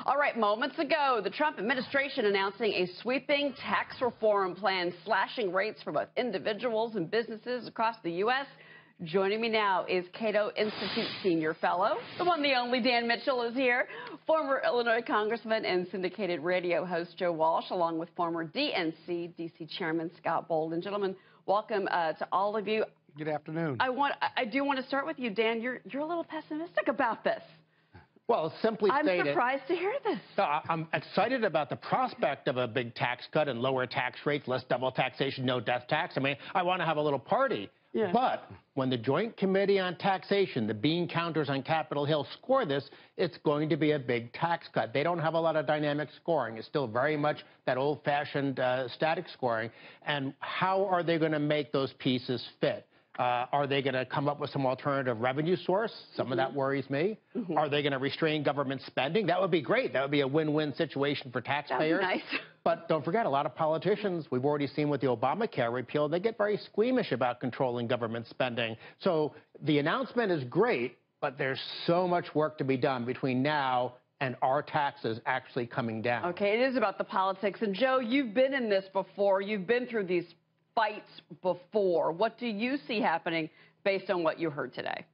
All right, moments ago, the Trump administration announcing a sweeping tax reform plan, slashing rates for both individuals and businesses across the U.S. Joining me now is Cato Institute Senior Fellow, the one, the only Dan Mitchell is here, former Illinois Congressman and syndicated radio host Joe Walsh, along with former DNC D.C. Chairman Scott Bolden. Gentlemen, welcome to all of you. Good afternoon. I do want to start with you, Dan. You're a little pessimistic about this. Well, simply stated, I'm surprised to hear this. I'm excited about the prospect of a big tax cut and lower tax rates, less double taxation, no death tax. I mean, I want to have a little party. Yeah. But when the Joint Committee on Taxation, the bean counters on Capitol Hill, score this, it's going to be a big tax cut. They don't have a lot of dynamic scoring. It's still very much that old-fashioned static scoring. And how are they going to make those pieces fit? Are they going to come up with some alternative revenue source? Some of that worries me. Are they going to restrain government spending? That would be great. That would be a win-win situation for taxpayers. That would be nice. But don't forget, a lot of politicians, we've already seen with the Obamacare repeal, they get very squeamish about controlling government spending. So the announcement is great, but there's so much work to be done between now and our taxes actually coming down. Okay, it is about the politics. And Joe, you've been in this before. You've been through these fights before. What do you see happening based on what you heard today?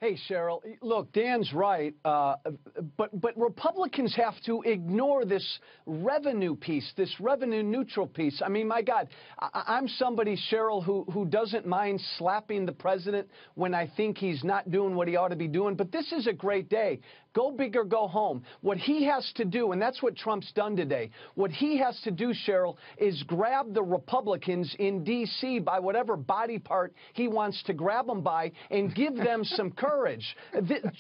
Hey, Cheryl, look, Dan's right, but Republicans have to ignore this revenue piece, this revenue neutral piece. I mean, my God, I'm somebody, Cheryl, who doesn't mind slapping the president when I think he's not doing what he ought to be doing. But this is a great day. Go big or go home. What he has to do, and that's what Trump's done today, what he has to do, Cheryl, is grab the Republicans in D.C. by whatever body part he wants to grab them by and give them some courage.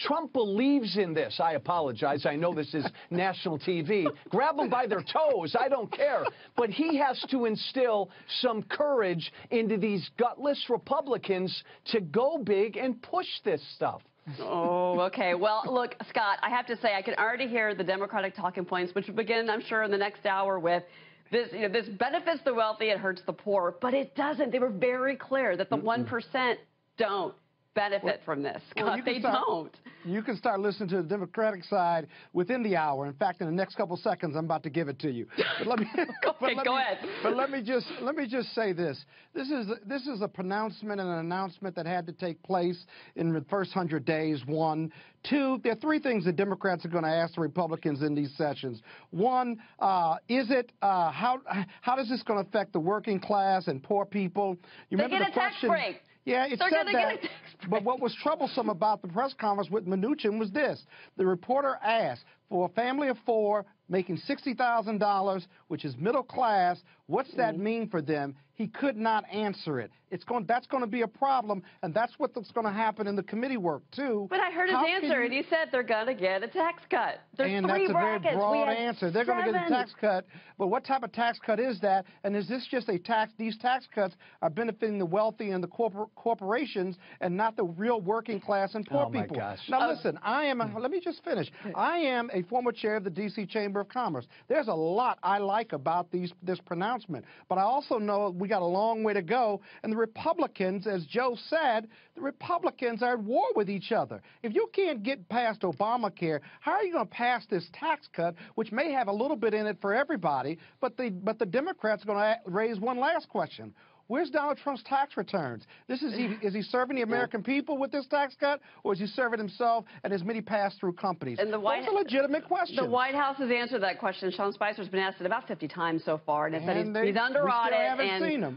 Trump believes in this. I apologize. I know this is national TV. Grab them by their toes. I don't care. But he has to instill some courage into these gutless Republicans to go big and push this stuff. Oh, okay. Well, look, Scott, I have to say I can already hear the Democratic talking points, which will begin, I'm sure, in the next hour with this. You know, this benefits the wealthy, it hurts the poor, but it doesn't. They were very clear that the 1% don't benefit from this. Scott, they don't. You can start listening to the Democratic side within the hour. In fact, in the next couple seconds, I'm about to give it to you. But let me go ahead. But let me just say this. This is a pronouncement and an announcement that had to take place in the first 100 days. One. Two, there are three things the Democrats are going to ask the Republicans in these sessions. One, how is this going to affect the working class and poor people? You they remember get a tax break. Yeah, it said that. But what was troublesome about the press conference with Mnuchin was this. The reporter asked, for a family of four making $60,000, which is middle class, what's that mean for them? He could not answer it. That's going to be a problem, and that's what's going to happen in the committee work, too. But I heard his answer, and he said they're going to get a tax cut. There's and three that's a brackets. very broad answer. They're going to get a tax cut. But what type of tax cut is that? And is this just a tax? These tax cuts are benefiting the wealthy and the corporations and not the real working class and poor people. Gosh. Now, listen, let me just finish. I am a former chair of the D.C. Chamber of Commerce. There's a lot I like about this pronouncement. But I also know we got a long way to go. And the Republicans, as Joe said, the Republicans are at war with each other. If you can't get past Obamacare, how are you going to pass this tax cut, which may have a little bit in it for everybody, but the Democrats are going to raise one last question. Where's Donald Trump's tax returns? Is he serving the American people with this tax cut, or is he serving himself and his many pass-through companies? And those are legitimate questions. The White House has answered that question. Sean Spicer's been asked it about 50 times so far, and it said he's under audit.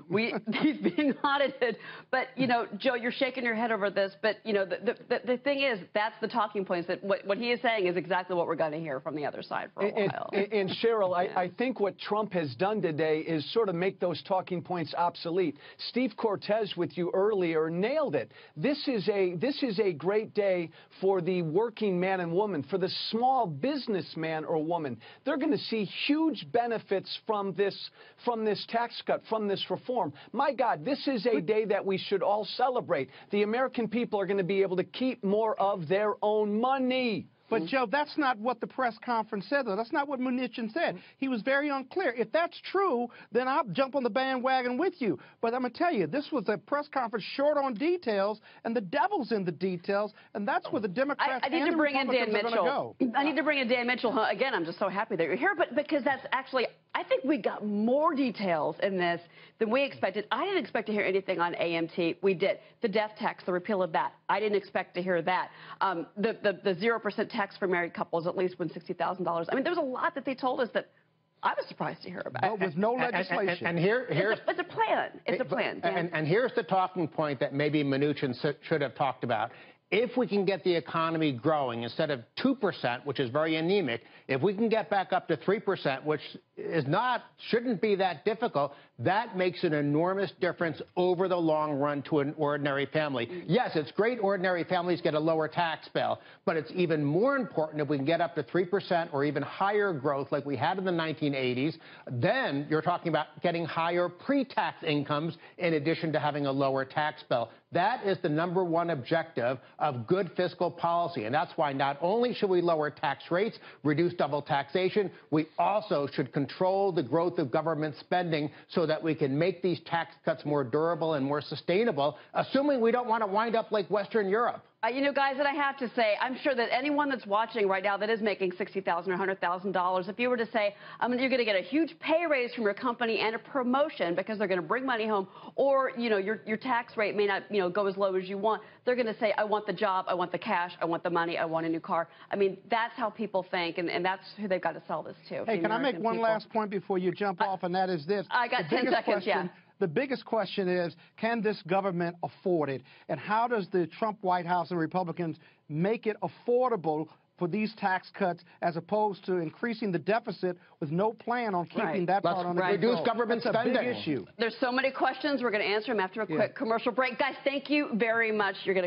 He's being audited. But, you know, Joe, you're shaking your head over this, but, you know, the thing is, that's the talking points. That what he is saying is exactly what we're going to hear from the other side for a while. And Cheryl, I think what Trump has done today is sort of make those talking points obsolete. Steve Cortez with you earlier nailed it. This is a great day for the working man and woman, for the small businessman or woman. They're going to see huge benefits from this tax cut, from this reform. My God, this is a day that we should all celebrate. The American people are going to be able to keep more of their own money. But, Joe, that's not what the press conference said, though. That's not what Mnuchin said. He was very unclear. If that's true, then I'll jump on the bandwagon with you. But I'm going to tell you, this was a press conference short on details, and the devil's in the details, and that's where the Democrats I need and to bring in Dan Republicans are Mitchell. going to go. I need to bring in Dan Mitchell. Again, I'm just so happy that you're here, but because that's actually, I think we got more details in this than we expected. I didn't expect to hear anything on AMT. We did. The death tax, the repeal of that. I didn't expect to hear that. The 0% tax for married couples, at least when $60,000. I mean, there was a lot that they told us that I was surprised to hear about. But with no legislation. And here's it's a plan. It's a plan. And here's the talking point that maybe Mnuchin should have talked about. If we can get the economy growing instead of 2%, which is very anemic, if we can get back up to 3%, which shouldn't be that difficult, that makes an enormous difference over the long run to an ordinary family. Yes, it's great ordinary families get a lower tax bill, but it's even more important if we can get up to 3% or even higher growth like we had in the 1980s. Then you're talking about getting higher pre-tax incomes in addition to having a lower tax bill. That is the #1 objective of good fiscal policy, and that's why not only should we lower tax rates, reduce double taxation, we also should control the growth of government spending so that we can make these tax cuts more durable and more sustainable, assuming we don't want to wind up like Western Europe. You know, guys, and I have to say, I'm sure that anyone that's watching right now that is making $60,000 or $100,000, if you were to say, you're going to get a huge pay raise from your company and a promotion because they're going to bring money home, or, you know, your tax rate may not, go as low as you want, they're going to say, I want the job, I want the cash, I want the money, I want a new car. I mean, that's how people think, and that's who they've got to sell this to. Hey, can I make one last point before you jump off, and that is this. I got 10 seconds, yeah. The biggest question is, can this government afford it? And how does the Trump White House and Republicans make it affordable for these tax cuts as opposed to increasing the deficit with no plan on keeping that part on the reduce government spending. That's a big issue. There's so many questions. We're going to answer them after a quick commercial break. Guys, thank you very much. You're going to